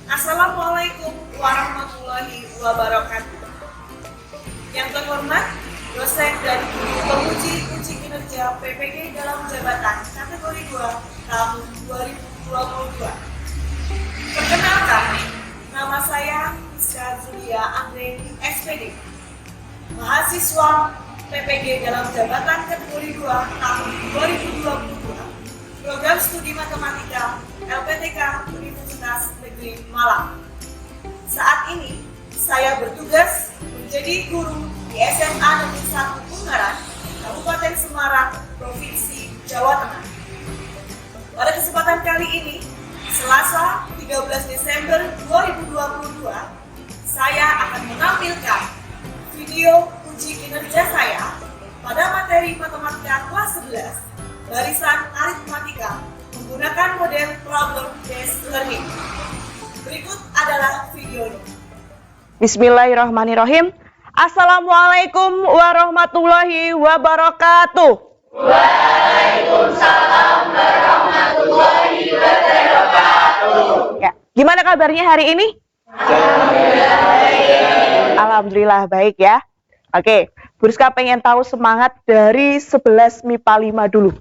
Assalamualaikum warahmatullahi wabarakatuh. Yang terhormat, dosen dan penguji kinerja PPG dalam jabatan kategori 2 tahun 2022. Perkenalkan, nama saya Rizka Zulia Anggreni SPD, mahasiswa PPG dalam jabatan kategori 2 tahun 2022, program studi matematika LPTK Universitas Negeri Malang. Saat ini saya bertugas menjadi guru di SMA Negeri 1 Ungaran, Kabupaten Semarang, Provinsi Jawa Tengah. Pada kesempatan kali ini, Selasa 13 Desember 2022, saya akan menampilkan video uji kinerja saya pada materi matematika kelas 11, barisan aritmatika, menggunakan model problem-based learning. Berikut adalah videonya. Bismillahirrahmanirrahim. Assalamualaikum warahmatullahi wabarakatuh. Waalaikumsalam warahmatullahi wabarakatuh. Ya, gimana kabarnya hari ini? Alhamdulillah baik ya. Oke, Bu Rizka pengen tahu semangat dari 11 MIPA 5 dulu.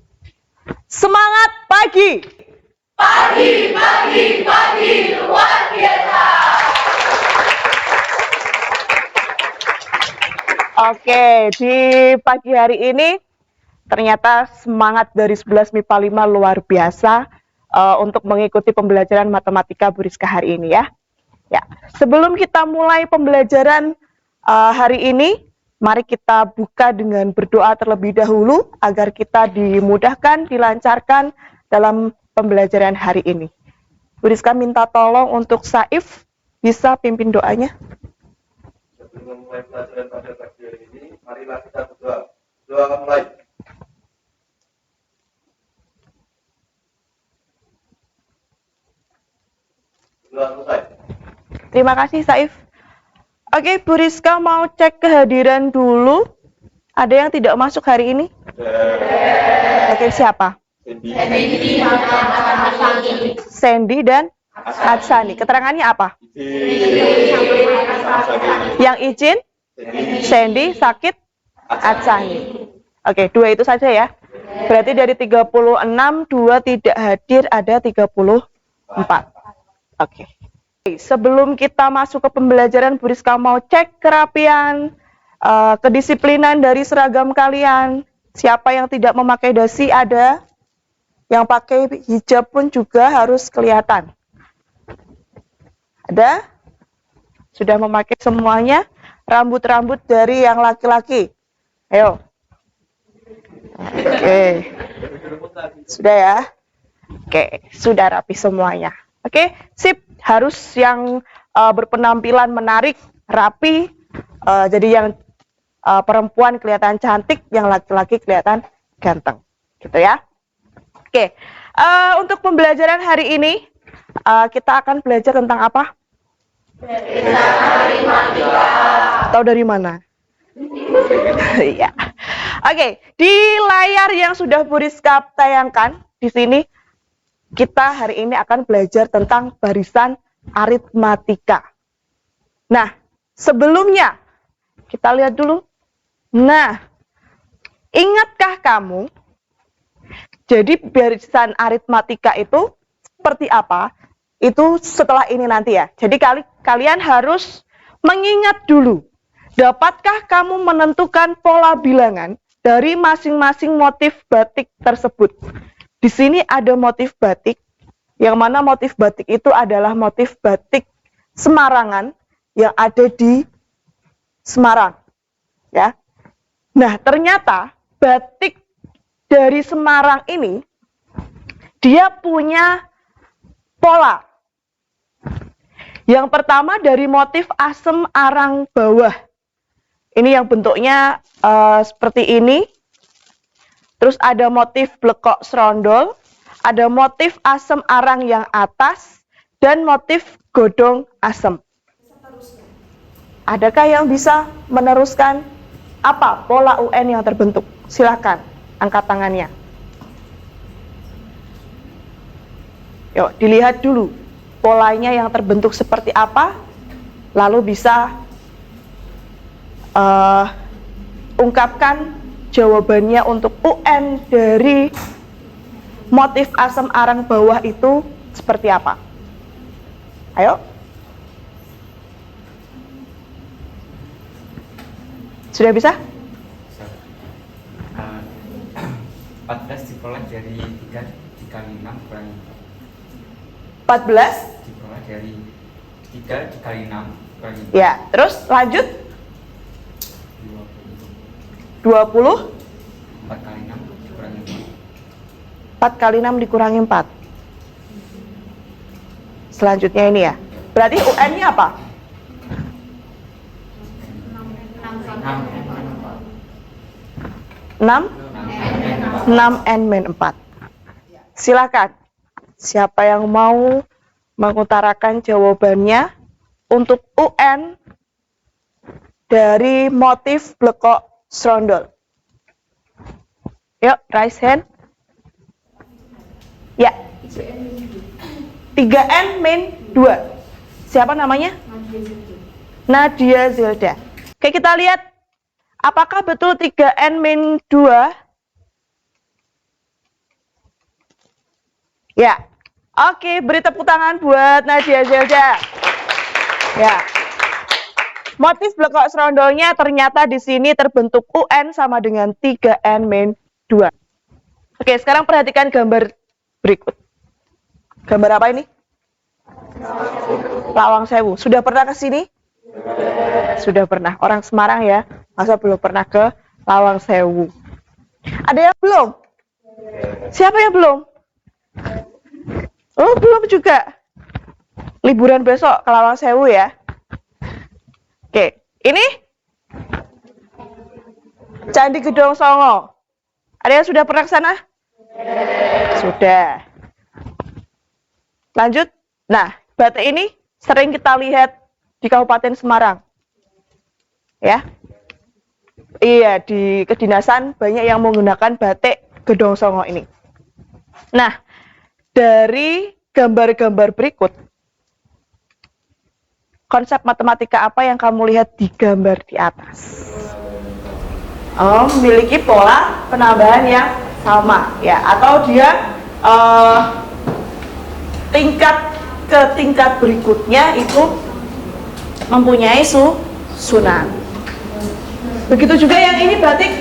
Semangat pagi. Pagi, luar biasa. Oke, di pagi hari ini ternyata semangat dari 11 MIPA 5 luar biasa untuk mengikuti pembelajaran matematika Bu Rizka hari ini ya. Ya, sebelum kita mulai pembelajaran hari ini, mari kita buka dengan berdoa terlebih dahulu agar kita dimudahkan, dilancarkan dalam pembelajaran hari ini. Bu Rizka minta tolong untuk Saif bisa pimpin doanya. Sebelum memulai pelajaran pada pagi hari ini, marilah kita berdoa. Doa mulai. Doa selesai. Terima kasih Saif. Oke, Bu Rizka mau cek kehadiran dulu. Ada yang tidak masuk hari ini? Oke, siapa? Sandy dan Hatsani. Keterangannya apa? Yang izin? Sandy, sakit? Hatsani. Oke, 2 itu saja ya. Berarti dari 36, 2 tidak hadir, ada 34. Oke. Sebelum kita masuk ke pembelajaran, Bu Rizka mau cek kerapian, kedisiplinan dari seragam kalian. Siapa yang tidak memakai dasi ada? Yang pakai hijab pun juga harus kelihatan. Ada? Sudah memakai semuanya? Rambut-rambut dari yang laki-laki. Ayo. Oke. Sudah ya? Oke, sudah rapi semuanya. Oke, sip. Harus yang berpenampilan menarik, rapi. Jadi yang perempuan kelihatan cantik, yang laki-laki kelihatan ganteng. Gitu ya. Oke, untuk pembelajaran hari ini, kita akan belajar tentang apa? Tahu dari mana? Iya. Oke, di layar yang sudah Bu Rizka tayangkan, di sini kita hari ini akan belajar tentang barisan aritmatika. Nah, sebelumnya kita lihat dulu. Nah, ingatkah kamu? Jadi barisan aritmatika itu seperti apa? Itu setelah ini nanti ya. Jadi kalian harus mengingat dulu. Dapatkah kamu menentukan pola bilangan dari masing-masing motif batik tersebut? Di sini ada motif batik, yang mana motif batik itu adalah motif batik Semarangan yang ada di Semarang. Ya. Nah, ternyata batik dari Semarang ini, dia punya pola. Yang pertama dari motif asem arang bawah. Ini yang bentuknya seperti ini. Terus ada motif blekok serondol, ada motif asem arang yang atas, dan motif godong asem. Adakah yang bisa meneruskan apa pola UN yang terbentuk? Silakan, angkat tangannya. Yuk, dilihat dulu. polanya yang terbentuk seperti apa, lalu bisa ungkapkan jawabannya untuk UN dari motif asam arang bawah itu seperti apa. Ayo. Sudah bisa? 14 diperoleh dari 3 dikali 6 kurangi 14. diperoleh dari 3 dikali 6 kurangi Ya, terus lanjut 20 20. 4 kali 6 dikurangi 4 kali 6 dikurangi 4. Selanjutnya ini ya. Berarti UN-nya apa? 6 6n-4. Silakan. Siapa yang mau mengutarakan jawabannya untuk UN dari motif blekok serondol? Yuk, raise hand. Ya. 3n-2. Siapa namanya? Nadia Zilda. Oke, kita lihat apakah betul 3n-2? Ya. Oke, beri tepuk tangan buat Nadia Zilda. Ya. Motif blekok serondolnya ternyata di sini terbentuk UN sama dengan 3n-2. Oke, sekarang perhatikan gambar berikut. Gambar apa ini? Lawang Sewu. Sudah pernah ke sini? Sudah pernah. Orang Semarang ya, masa belum pernah ke Lawang Sewu? Ada yang belum? Siapa yang belum? Oh, belum juga. Liburan besok ke Lawang Sewu ya. Oke, ini Candi Gedong Songo. Ada yang sudah pernah ke sana? Sudah. Lanjut. Nah, batik ini sering kita lihat di Kabupaten Semarang. Ya. Iya, di kedinasan banyak yang menggunakan batik Gedong Songo ini. Nah, dari gambar-gambar berikut, konsep matematika apa yang kamu lihat di gambar di atas? Oh, memiliki pola penambahan yang sama, ya, atau dia tingkat berikutnya itu mempunyai susunan. Begitu juga yang ini batik.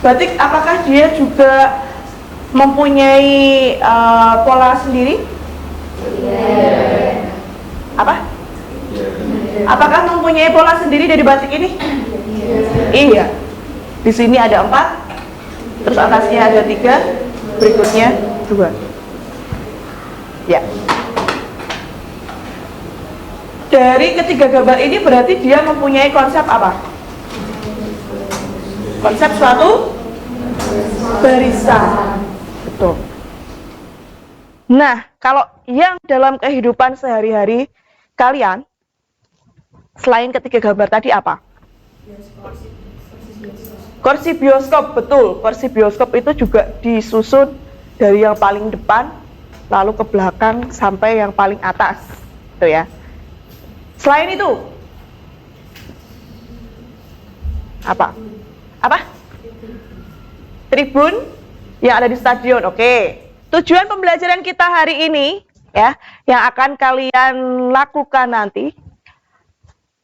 Batik apakah dia juga mempunyai pola sendiri? Apa? Apakah mempunyai pola sendiri dari batik ini? Iya. Di sini ada 4, terus atasnya ada 3, berikutnya 2. Ya. Dari ketiga gambar ini berarti dia mempunyai konsep apa? Konsep suatu barisan. Betul. Nah, kalau yang dalam kehidupan sehari-hari kalian, selain ketiga gambar tadi apa? Kursi bioskop, betul. Kursi bioskop itu juga disusun dari yang paling depan, lalu ke belakang sampai yang paling atas, gitu ya. Selain itu, apa? Apa? Tribun yang ada di stadion. Oke. Tujuan pembelajaran kita hari ini, ya, yang akan kalian lakukan nanti,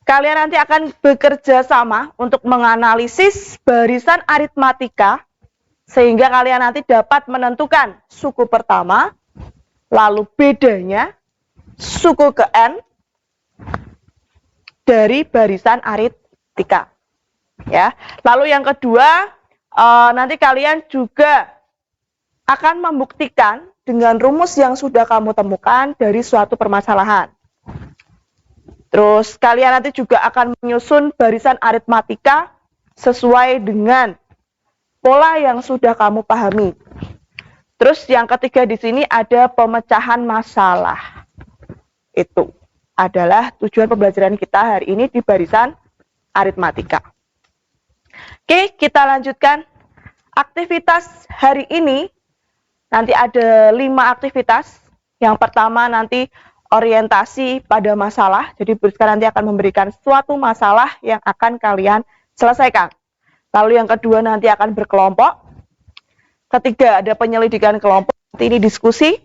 kalian nanti akan bekerja sama untuk menganalisis barisan aritmatika, sehingga kalian nanti dapat menentukan suku pertama, lalu bedanya suku ke N dari barisan aritmatika. Ya. Lalu yang kedua, nanti kalian juga akan membuktikan dengan rumus yang sudah kamu temukan dari suatu permasalahan. Terus kalian nanti juga akan menyusun barisan aritmatika sesuai dengan pola yang sudah kamu pahami. Terus yang ketiga di sini ada pemecahan masalah. Itu adalah tujuan pembelajaran kita hari ini di barisan aritmatika. Oke, kita lanjutkan. Aktivitas hari ini nanti ada 5 aktivitas. Yang pertama nanti orientasi pada masalah. Jadi Buriska nanti akan memberikan suatu masalah yang akan kalian selesaikan. Lalu yang kedua nanti akan berkelompok. Ketiga ada penyelidikan kelompok. Nanti ini diskusi.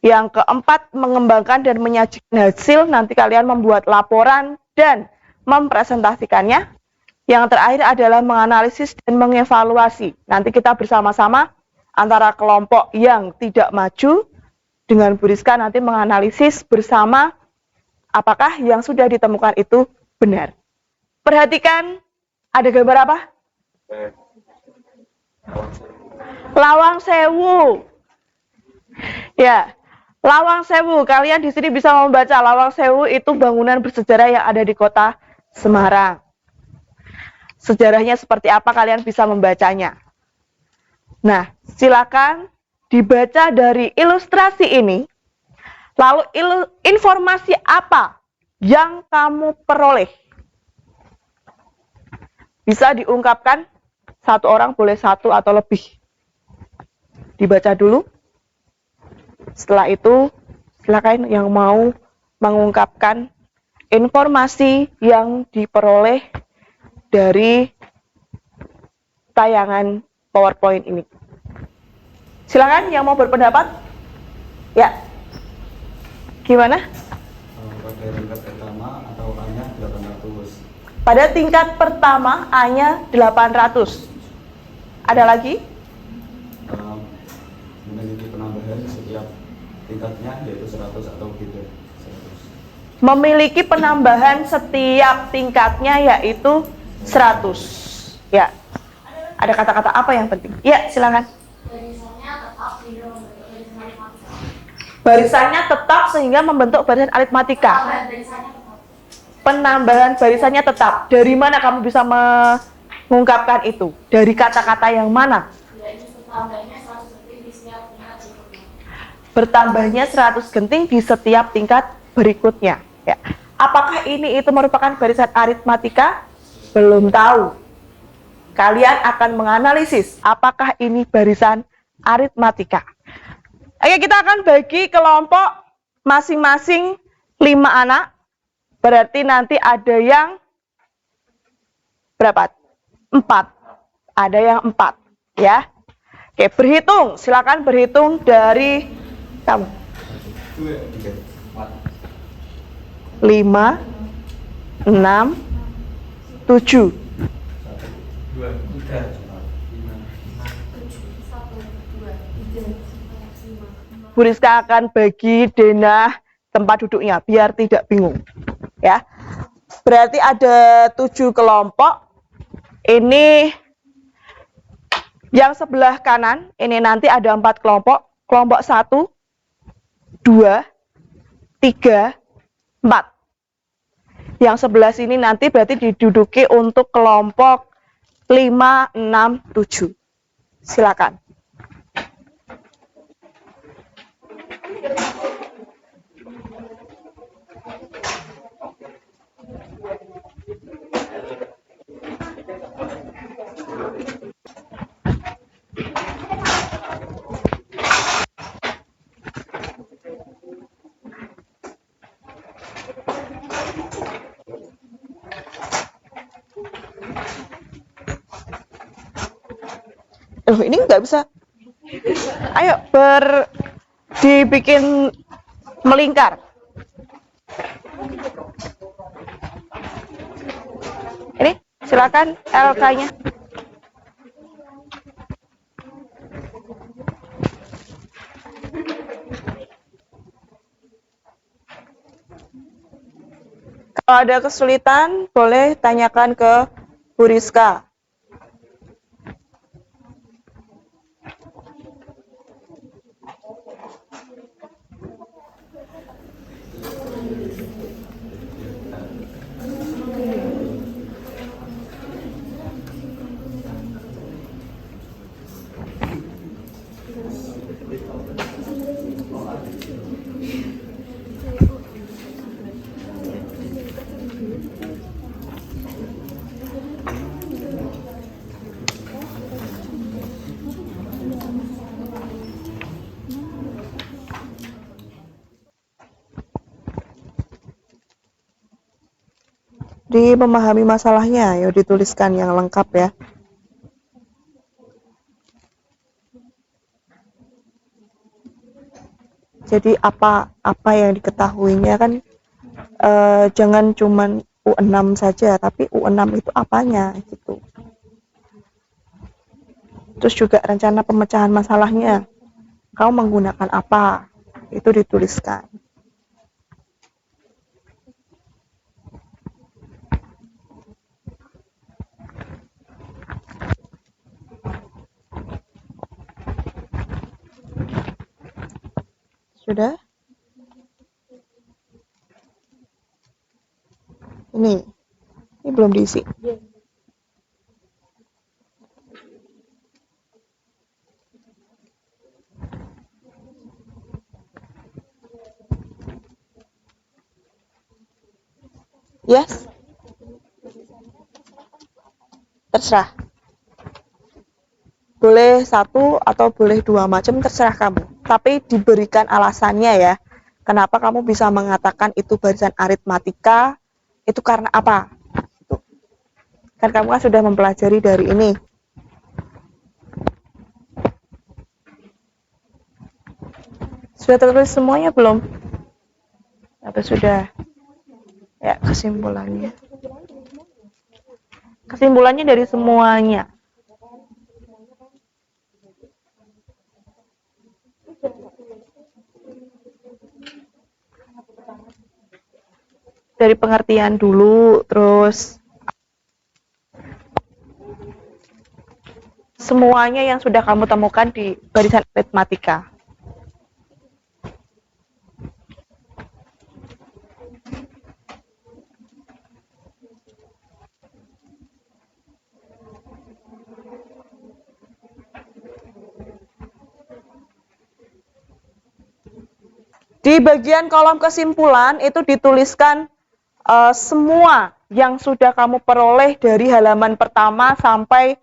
Yang keempat mengembangkan dan menyajikan hasil. Nanti kalian membuat laporan dan mempresentasikannya. Yang terakhir adalah menganalisis dan mengevaluasi. Nanti kita bersama-sama antara kelompok yang tidak maju dengan Buriska nanti menganalisis bersama apakah yang sudah ditemukan itu benar. Perhatikan, ada gambar apa? Lawang Sewu. Ya, Lawang Sewu. Kalian di sini bisa membaca Lawang Sewu itu bangunan bersejarah yang ada di kota Semarang. Sejarahnya seperti apa kalian bisa membacanya. Nah, silakan dibaca dari ilustrasi ini, lalu informasi apa yang kamu peroleh. Bisa diungkapkan, satu orang boleh satu atau lebih. Dibaca dulu. Setelah itu, silakan yang mau mengungkapkan informasi yang diperoleh dari tayangan PowerPoint ini. Silakan yang mau berpendapat. Ya. Gimana? Pada tingkat pertama atau hanya 800. Pada tingkat pertama A-nya 800. Ada lagi? Memiliki penambahan setiap tingkatnya yaitu 100 atau tidak 100. Memiliki penambahan setiap tingkatnya yaitu 100. Ya. Ada kata-kata apa yang penting? Ya, silakan. Barisannya tetap sehingga membentuk barisan aritmatika. Penambahan barisannya tetap. Dari mana kamu bisa mengungkapkan itu? Dari kata-kata yang mana? Bertambahnya 100 genting di setiap tingkat berikutnya. Ya. Apakah ini itu merupakan barisan aritmatika? Belum tahu. Kalian akan menganalisis apakah ini barisan aritmatika. Oke, kita akan bagi kelompok masing-masing 5 anak. Berarti nanti ada yang berapa? 4. Ada yang 4, ya. Oke, berhitung. Silakan berhitung dari kamu. 5, 6, 7. 2, 3, 5. Buriska akan bagi denah tempat duduknya biar tidak bingung. Ya. Berarti ada 7 kelompok. Ini yang sebelah kanan, ini nanti ada 4 kelompok. Kelompok 1, 2, 3, 4. Yang sebelah sini nanti berarti diduduki untuk kelompok 5, 6, 7. Silakan. Ini nggak bisa. Ayo dibikin melingkar. Ini silakan LK-nya. Kalau ada kesulitan boleh tanyakan ke Buriska. memahami masalahnya, ya dituliskan yang lengkap ya. Jadi apa yang diketahuinya kan jangan cuman U6 saja, tapi U6 itu apanya gitu. Terus juga rencana pemecahan masalahnya. Kau menggunakan apa? Itu dituliskan. Sudah? Ini belum diisi. Yes? Terserah. Boleh satu atau boleh dua macam, terserah kamu. Tapi diberikan alasannya ya. Kenapa kamu bisa mengatakan itu barisan aritmatika, itu karena apa? Gitu. Kan kamu kan sudah mempelajari dari ini. Sudah tertulis semuanya belum? Atau sudah? Ya, kesimpulannya. Kesimpulannya dari semuanya. Dari pengertian dulu, terus semuanya yang sudah kamu temukan di barisan aritmatika. Di bagian kolom kesimpulan itu dituliskan semua yang sudah kamu peroleh dari halaman pertama sampai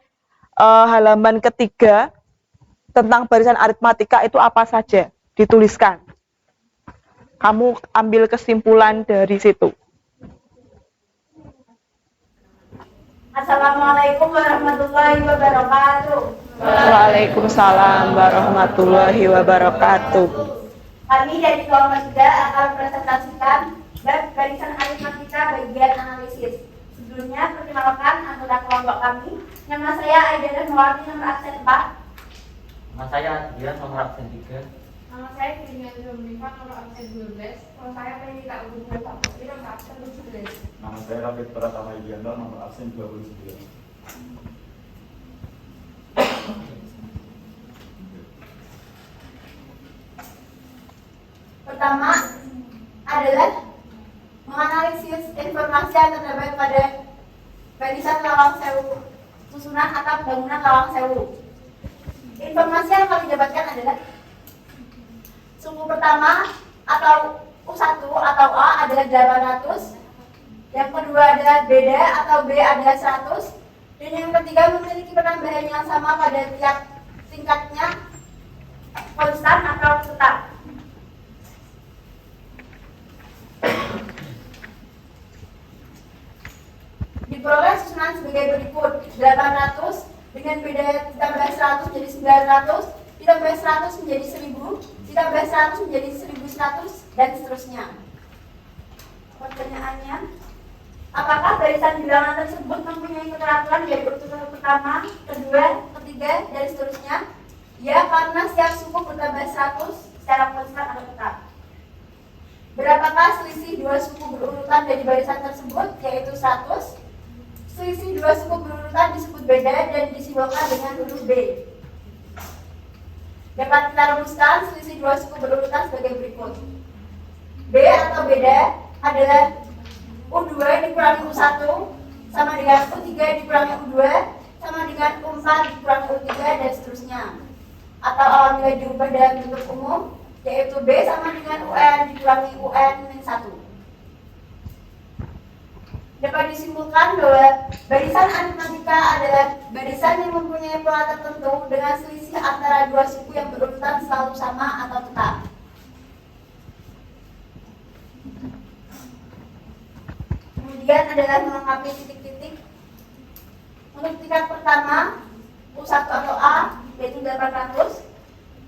halaman ketiga tentang barisan aritmatika itu apa saja, dituliskan. Kamu ambil kesimpulan dari situ. Assalamualaikum warahmatullahi wabarakatuh. Waalaikumsalam warahmatullahi wabarakatuh. Kami dari kelompok 3 akan presentasikan bab barisan aritmatika bagian analisis. Sebelumnya, perkenalkan anggota kelompok kami. Nama saya Aida Nurwati, nomor absen 4. Nama saya dia nomor absen 3. Nama saya Kirina Dominika, nomor absen 12. Nama saya Penita Udung Putri, nomor absen 17. Nama saya Rafid Pratama Yudianto, nomor absen 29. Pertama adalah menganalisis informasi yang terdapat pada barisan Lawang Sewu, susunan atap bangunan Lawang Sewu. Informasi yang kami dapatkan adalah suku pertama atau U1 atau A adalah 800, yang kedua adalah BD atau B adalah 100, dan yang ketiga memiliki penambahan yang sama pada tiap tingkatnya, konstan atau tetap. Diperoleh susunan sebagai berikut: 800 dengan beda ditambah 100 jadi 900, ditambah 100 menjadi 1000, ditambah 100 menjadi 1100, dan seterusnya. Pertanyaannya, apakah barisan bilangan tersebut mempunyai keteraturan dari urutan pertama, kedua, ketiga, dan seterusnya? Ya, karena setiap suku bertambah 100 secara konstan atau tetap. Berapakah selisih dua suku berurutan dari barisan tersebut, yaitu 100? Selisih dua suku berurutan disebut beda dan disimbolkan dengan huruf B. Dapat kita rumuskan selisih dua suku berurutan sebagai berikut. B atau beda adalah U2 dikurangi U1 sama dengan U3 dikurangi U2 sama dengan U4 dikurangi U3 dan seterusnya. Atau apabila diubah dalam bentuk umum, yaitu B sama dengan UN dikurangi UN min 1. Dapat disimpulkan bahwa barisan aritmatika adalah barisan yang mempunyai pola tertentu dengan selisih antara dua suku yang berurutan selalu sama atau tetap. Kemudian kemudian adalah melengkapi titik-titik. Untuk tingkat pertama, U1 atau A, yaitu 800.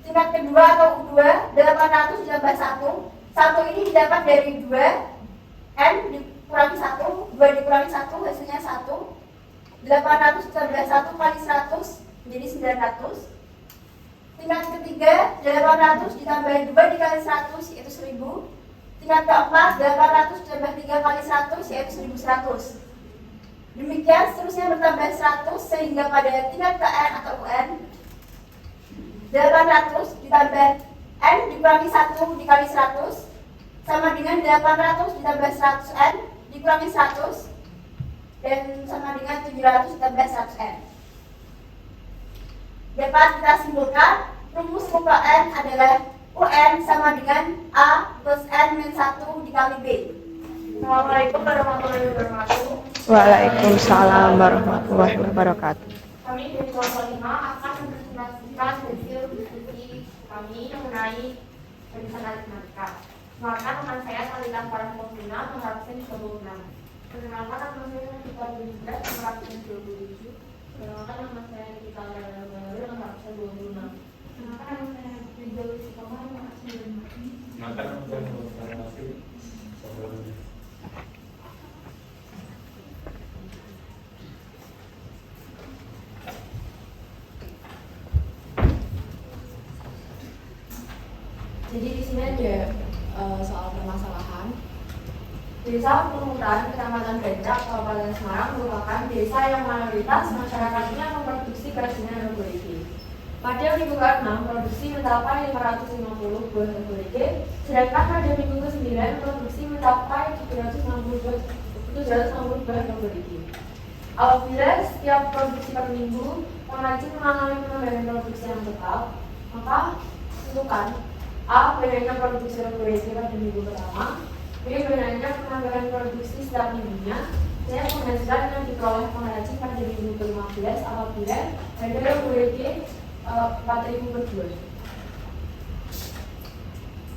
Tingkat kedua atau U2, 800 ditambah 1. 1 ini didapat dari 2, N dikurangi 1, 2 dikurangi 1, hasilnya 1. 800 ditambah 1 kali 100, menjadi 900. Tingkat ketiga, 800 ditambah 2 dikali 100, yaitu 1000. Tingkat keempat, 800 ditambah 3 kali 100, yaitu 1100. Demikian seterusnya bertambah 100 sehingga pada tingkat KN atau UN 800 ditambah N dikurangi 1 dikali 100 sama dengan 800 ditambah 100 N dikurangi 100 dan sama dengan 700 ditambah 100 N. Dapat kita simpulkan rumus UKN adalah UN sama dengan A plus N min 1 dikali B. Assalamualaikum warahmatullahi wabarakatuh. Waalaikumsalam warahmatullahi wabarakatuh. Kami dari kelompok 5 akan mempresentasikan hasil diskusi kami mengenai penulisan aritmatika. Maka teman saya Salita Farah Mofina nomor absen 26. Perkenalkan nama saya Nikita Binda nomor absen 27. Perkenalkan nama saya Nikita Lara nomor absen 26. Perkenalkan nama saya Rizal Sukama nomor absen 25. Maka saya masih sebelumnya. Jadi di sini ada soal permasalahan. Desa Purmutan, Kecamatan Bencak, Kabupaten Semarang merupakan desa yang mayoritas masyarakatnya memproduksi kerajinan roboreke. Pada minggu ke-6, produksi mencapai 550 buah roboreke, sedangkan pada minggu ke-9, produksi mencapai 760 buah roboreke. Apabila setiap produksi per minggu pengrajin mengalami penambahan produksi yang tetap, maka tentukan A. Banyaknya produksi roboreke pada minggu pertama, B. Banyaknya penambahan produksi setiap minggunya, C. Penghasilan yang diperoleh pengrajin pada minggu ke-15 apabila harga roboreke 4.000 per buah.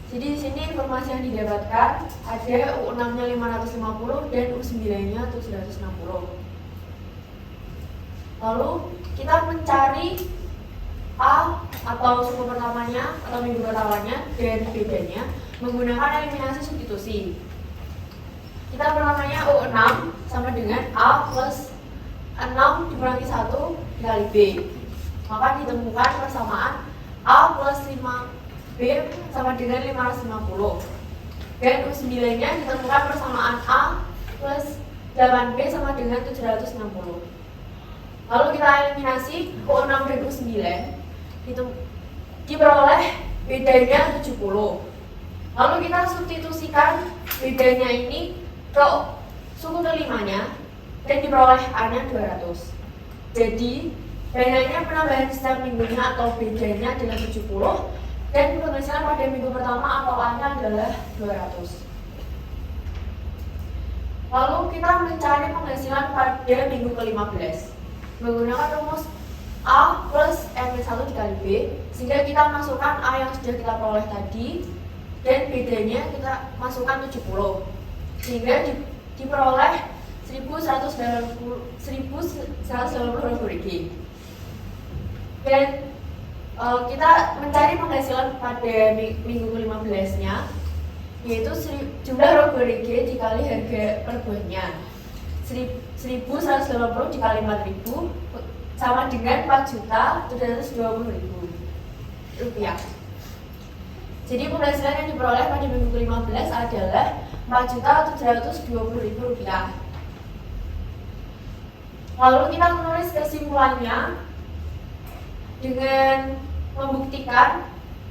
Jadi di sini informasi yang didapatkan ada U6-nya 550 dan U9-nya 760. Lalu kita mencari A atau suku pertamanya atau minggu pertamanya dan bedanya menggunakan eliminasi substitusi. Kita pertamanya U6 sama dengan A plus 6 dikurangi 1 dikali B. Maka ditemukan persamaan A plus 5B sama dengan 550. Dan U9-nya ditemukan persamaan A plus 8B sama dengan 760. Lalu kita eliminasi U6 dan U9 diperoleh bedanya 70. Lalu kita substitusikan bedanya ini ke suku kelimanya dan diperoleh A-nya 200. Jadi banyaknya penambahan setiap minggunya atau bedanya adalah 70 dan penghasilan pada minggu pertama atau A-nya adalah 200. Lalu kita mencari penghasilan pada minggu ke-15 menggunakan rumus A plus M1 dikali B, sehingga kita masukkan A yang sudah kita peroleh tadi dan bedanya kita masukkan 70 sehingga diperoleh 1180 roboreke. Dan kita mencari penghasilan pada minggu ke-15 nya yaitu jumlah roboreke dikali harga per buahnya 1180 dikali 4.000 sama dengan 4.720.000 rupiah. Jadi penghasilan yang diperoleh pada minggu ke-15 adalah 4.720.000 rupiah. Lalu kita menulis kesimpulannya dengan membuktikan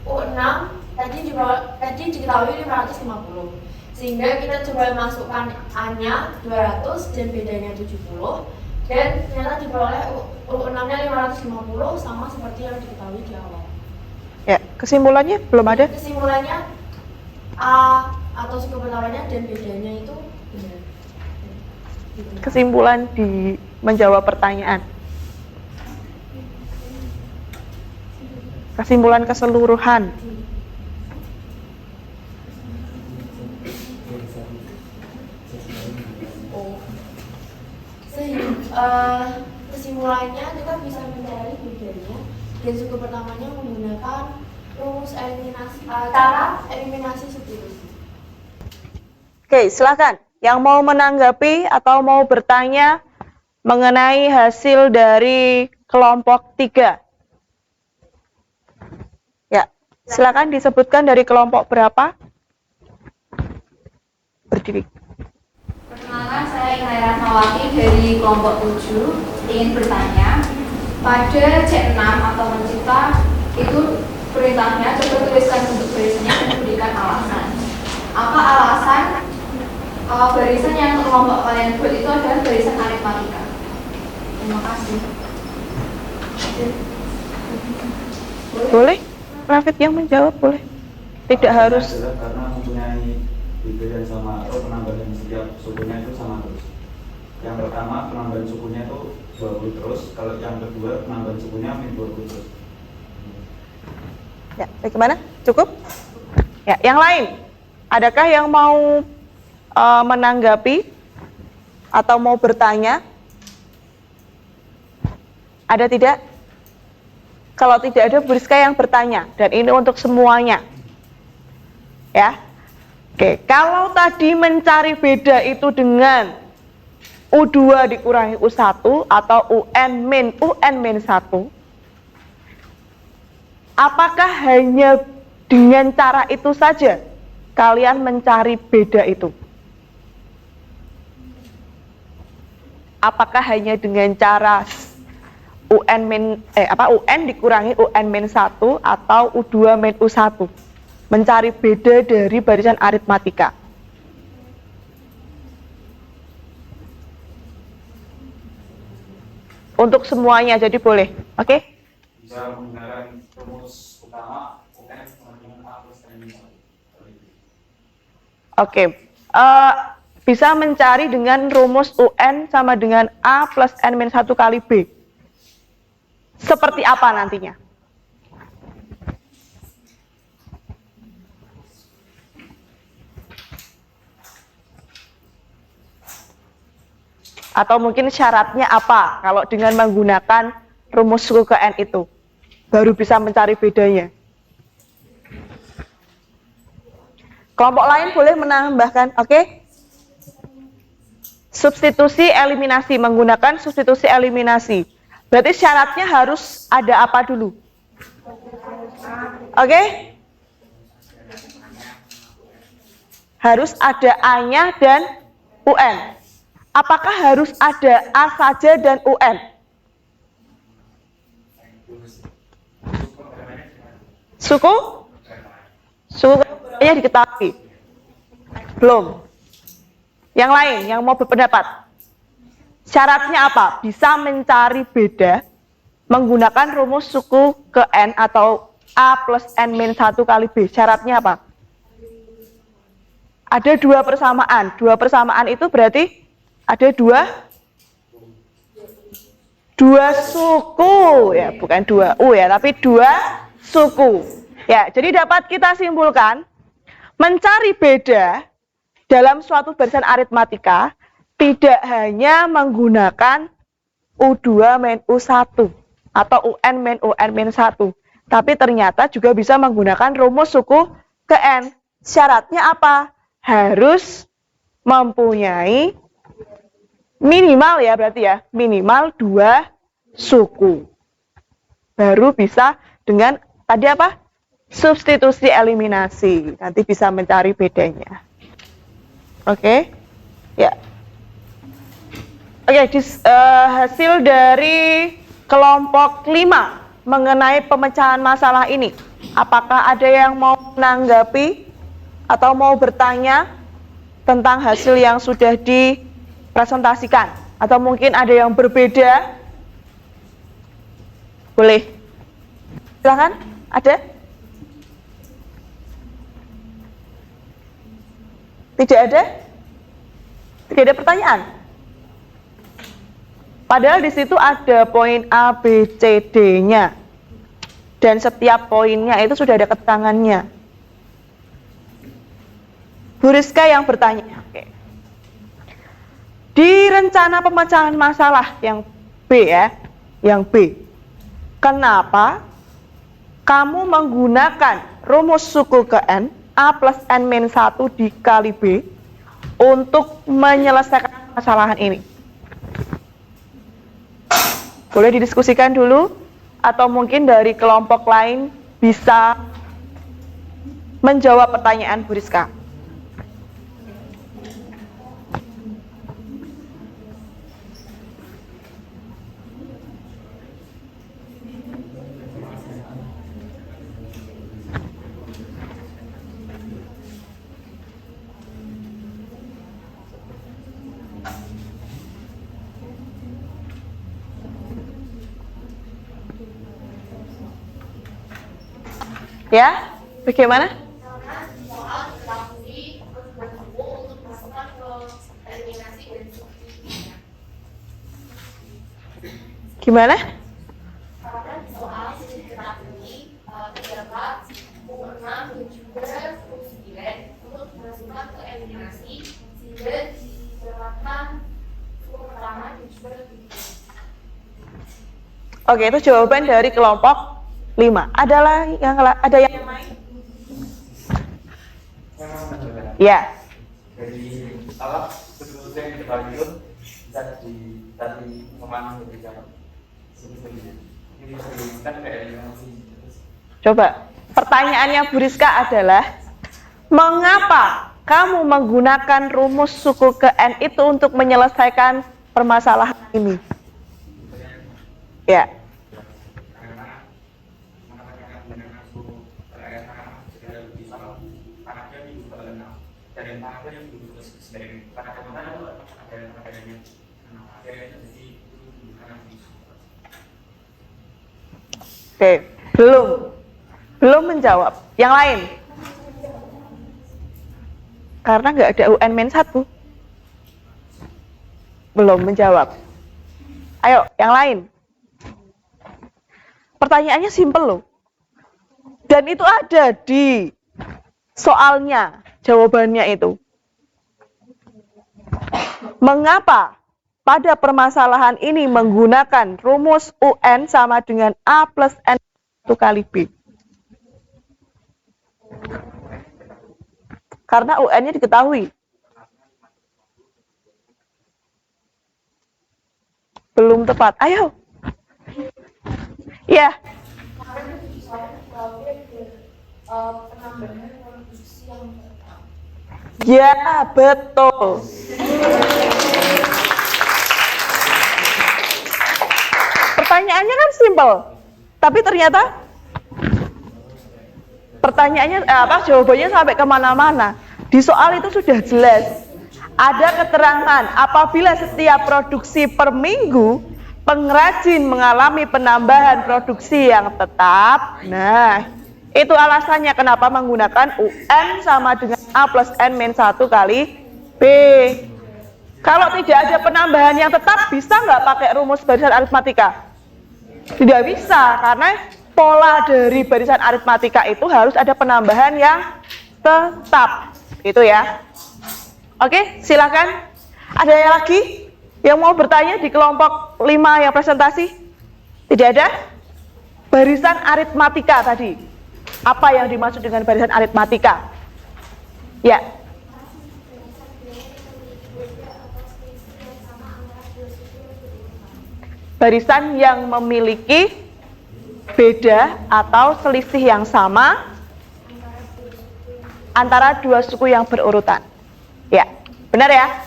U6 tadi diketahui 550. Sehingga kita coba masukkan A-nya 200 dan bedanya 70 dan ternyata diperoleh U6-nya 550 sama seperti yang diketahui di awal. Ya, kesimpulannya belum ada? Kesimpulannya A atau suku pertamanya dan bedanya itu benar. Kesimpulan di menjawab pertanyaan. Kesimpulan keseluruhan. Oh. Sehingga kesimpulannya kita bisa mencari bedanya dan suku pertamanya menggunakan rumus eliminasi cara eliminasi substitusi. Oke, silakan. Yang mau menanggapi atau mau bertanya mengenai hasil dari kelompok 3. Ya, silakan disebutkan dari kelompok berapa? Berdiri. Perkenalkan, saya Inai Ratnawati dari kelompok 7 ingin bertanya, pada C6 atau mencipta itu perintahnya coba tuliskan bentuk barisannya dan berikan alasan. Apa alasan barisan yang kelompok kalian buat itu adalah barisan aritmatika? Terima kasih. Boleh? Rafid yang menjawab boleh. Tidak harus. Adalah karena mempunyai beda yang sama atau penambahan setiap sukunya itu sama terus. Yang pertama penambahan sukunya itu 20 terus, kalau yang kedua penambahan sukunya min 20 terus. Ya, bagaimana? Cukup? Ya, yang lain. Adakah yang mau menanggapi atau mau bertanya? Ada tidak? Kalau tidak ada, Bu Rizka yang bertanya. Dan ini untuk semuanya. Ya. Oke, kalau tadi mencari beda itu dengan U2 dikurangi U1 atau UN-1, apakah hanya dengan cara itu saja kalian mencari beda itu? Apakah hanya dengan cara UN dikurangi UN-1 atau U2-U1 mencari beda dari barisan aritmatika? Untuk semuanya, jadi boleh, oke? Bisa menggunakan rumus utama UN sama dengan A plus N minus 1. Oke, bisa mencari dengan rumus UN sama dengan A plus N-1 kali B. Seperti apa nantinya? Atau mungkin syaratnya apa kalau dengan menggunakan rumus suku ke N itu? Baru bisa mencari bedanya. Kelompok lain boleh menambahkan, oke? Substitusi eliminasi, menggunakan substitusi eliminasi. Berarti syaratnya harus ada apa dulu? Oke? Harus ada A-nya dan UN. Apakah harus ada A saja dan UN? Suku? Sukunya diketahui. Belum. Yang lain yang mau berpendapat. Syaratnya apa? Bisa mencari beda menggunakan rumus suku ke N atau A plus N-1 kali B. Syaratnya apa? Ada dua persamaan. Dua persamaan itu berarti ada dua suku, ya, bukan dua U ya, tapi dua suku. Ya, jadi dapat kita simpulkan mencari beda dalam suatu barisan aritmatika tidak hanya menggunakan U2-U1 atau UN-UN-1, tapi ternyata juga bisa menggunakan rumus suku ke N. Syaratnya apa? Harus mempunyai minimal ya, berarti ya, minimal dua suku. Baru bisa dengan tadi apa? Substitusi eliminasi. Nanti bisa mencari bedanya. Oke? Ya. Oke, hasil dari kelompok 5 mengenai pemecahan masalah ini. Apakah ada yang mau menanggapi atau mau bertanya tentang hasil yang sudah dipresentasikan? Atau mungkin ada yang berbeda? Boleh. Silakan, ada? Tidak ada? Tidak ada pertanyaan? Padahal di situ ada poin A, B, C, D-nya. Dan setiap poinnya itu sudah ada keterangannya. Bu Rizka yang bertanya. Oke. Di rencana pemecahan masalah yang B ya, yang B. Kenapa kamu menggunakan rumus suku ke N, A plus N min 1 dikali B untuk menyelesaikan permasalahan ini? Boleh didiskusikan dulu, atau mungkin dari kelompok lain bisa menjawab pertanyaan Bu Rizka. Ya, bagaimana? Soal dilakui bertemu untuk masukkan ke eliminasi dan substitusinya. Gimana? Karena di soal sisi dilakui terdapat U6 dan juga U9 untuk dimasukkan ke eliminasi sehingga didapatkan U pertama dan juga U3. Oke, itu jawaban dari kelompok 5. Ada yang lain? Ya. Dari alat sebetulnya yang dipanggil bisa dari pemanah berbicara sebetulnya ini kan kayak eliminasi. Coba, pertanyaannya Bu Rizka adalah, mengapa kamu menggunakan rumus suku ke N itu untuk menyelesaikan permasalahan ini? Ya. Oke, belum menjawab. Yang lain? Karena nggak ada UN-1. Belum menjawab. Ayo, yang lain. Pertanyaannya simpel loh. Dan itu ada di soalnya, jawabannya itu. Mengapa pada permasalahan ini menggunakan rumus UN sama dengan A plus N 1 kali B? Karena UN-nya diketahui. Belum tepat. Ayo. Ya. Ya, betul. Pertanyaannya kan simpel, tapi ternyata pertanyaannya jawabannya sampai kemana-mana. Di soal itu sudah jelas. Ada keterangan apabila setiap produksi per minggu pengrajin mengalami penambahan produksi yang tetap. Nah, itu alasannya kenapa menggunakan UN sama dengan A plus N min 1 kali B. Kalau tidak ada penambahan yang tetap, bisa nggak pakai rumus barisan aritmatika? Tidak bisa, karena pola dari barisan aritmatika itu harus ada penambahan yang tetap. Itu ya. Oke, silakan. Ada yang lagi yang mau bertanya di kelompok 5 yang presentasi? Tidak ada? Barisan aritmatika tadi. Apa yang dimaksud dengan barisan aritmatika? Ya. Barisan yang memiliki beda atau selisih yang sama antara dua suku yang berurutan. Ya, benar ya?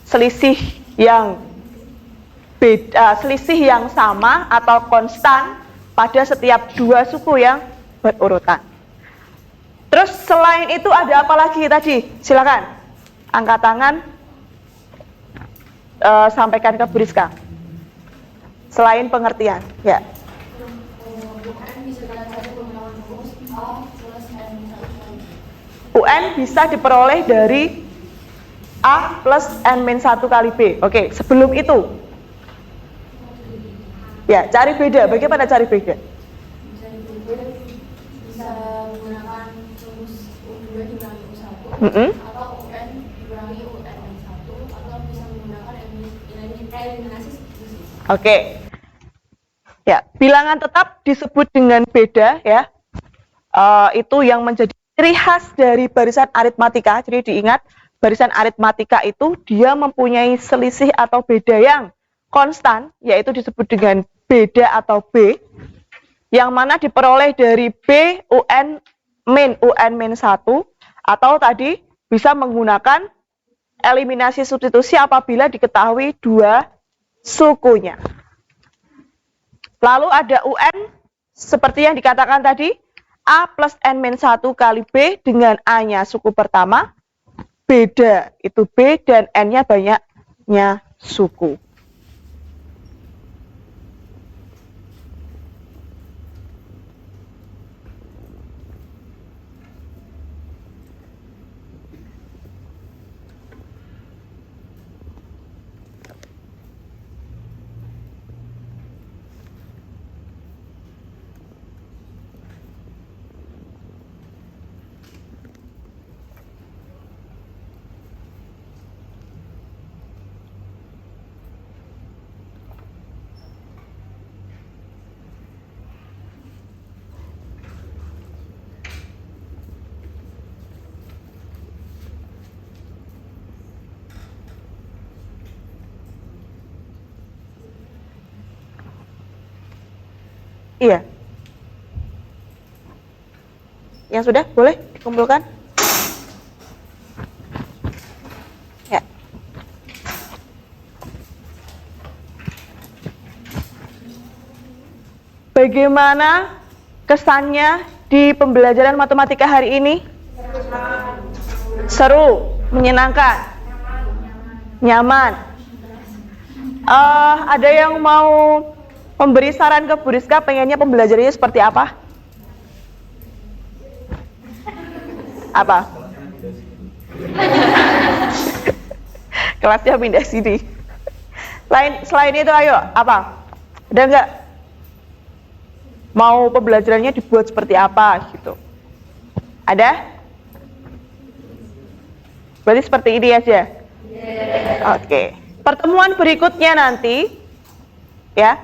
Selisih yang beda, selisih yang sama atau konstan pada setiap dua suku yang berurutan. Terus selain itu ada apa lagi tadi? Silakan, angkat tangan, sampaikan ke Bu Rizka. Selain pengertian, ya. UN bisa diperoleh dari A plus N min 1 kali B. Oke, sebelum itu. Ya, cari beda. Bagaimana cari beda? Bisa menggunakan rumus U2 dikurangi U1 atau UN dikurangi UN min 1 atau bisa menggunakan eliminasi substitusi. Oke. Ya, bilangan tetap disebut dengan beda ya. Itu yang menjadi ciri khas dari barisan aritmatika. Jadi diingat, barisan aritmatika itu dia mempunyai selisih atau beda yang konstan, yaitu disebut dengan beda atau B, yang mana diperoleh dari B UN min 1, atau tadi bisa menggunakan eliminasi substitusi apabila diketahui dua sukunya. Lalu ada UN seperti yang dikatakan tadi, A plus N-1 kali B dengan A-nya suku pertama, beda itu B dan N-nya banyaknya suku. Iya. Yang sudah boleh dikumpulkan? Ya. Bagaimana kesannya di pembelajaran matematika hari ini? Seru, menyenangkan, nyaman. Ada yang mau memberi saran ke Bu Rizka, pengennya pembelajarannya seperti apa? Apa? Kelasnya pindah sini. Selain itu, ayo, apa? Ada nggak? Mau pembelajarannya dibuat seperti apa gitu? Ada? Berarti seperti ini aja? Oke. Pertemuan berikutnya nanti, ya,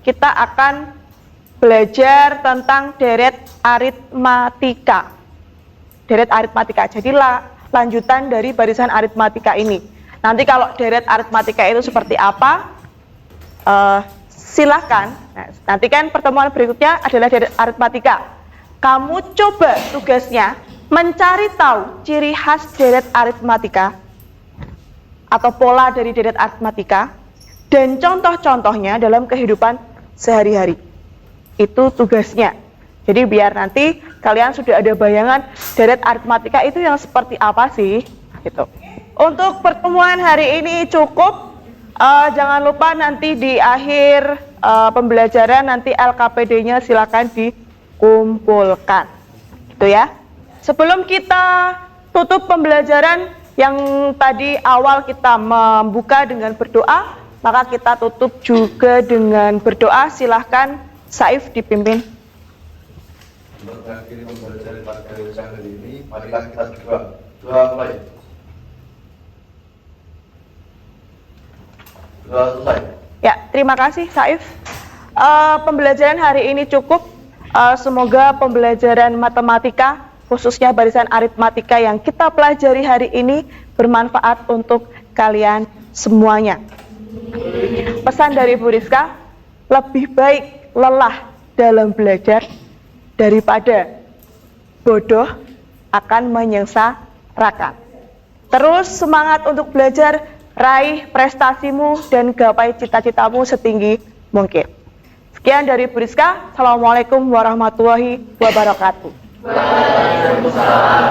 kita akan belajar tentang deret aritmatika. Deret aritmatika. Jadi lanjutan dari barisan aritmatika ini. Nanti kalau deret aritmatika itu seperti apa, silahkan. Nah, nanti kan pertemuan berikutnya adalah deret aritmatika. Kamu coba tugasnya mencari tahu ciri khas deret aritmatika atau pola dari deret aritmatika dan contoh-contohnya dalam kehidupan sehari-hari. Itu tugasnya. Jadi biar nanti kalian sudah ada bayangan deret aritmatika itu yang seperti apa sih, gitu. Untuk pertemuan hari ini cukup. Jangan lupa nanti di akhir pembelajaran nanti LKPD-nya silakan dikumpulkan, gitu ya. Sebelum kita tutup pembelajaran yang tadi awal kita membuka dengan berdoa, maka kita tutup juga dengan berdoa. Silahkan Saif dipimpin. Untuk mengakhiri pembelajaran pada hari ini, marilah kita berdoa. Doa mulai. Doa selesai. Ya, terima kasih Saif. Pembelajaran hari ini cukup. Semoga pembelajaran matematika, khususnya barisan aritmatika yang kita pelajari hari ini bermanfaat untuk kalian semuanya. Pesan dari Bu Rizka, lebih baik lelah dalam belajar daripada bodoh akan menyengsarakan. Terus semangat untuk belajar, raih prestasimu dan gapai cita-citamu setinggi mungkin. Sekian dari Bu Rizka. Assalamualaikum warahmatullahi wabarakatuh. Waalaikumsalam.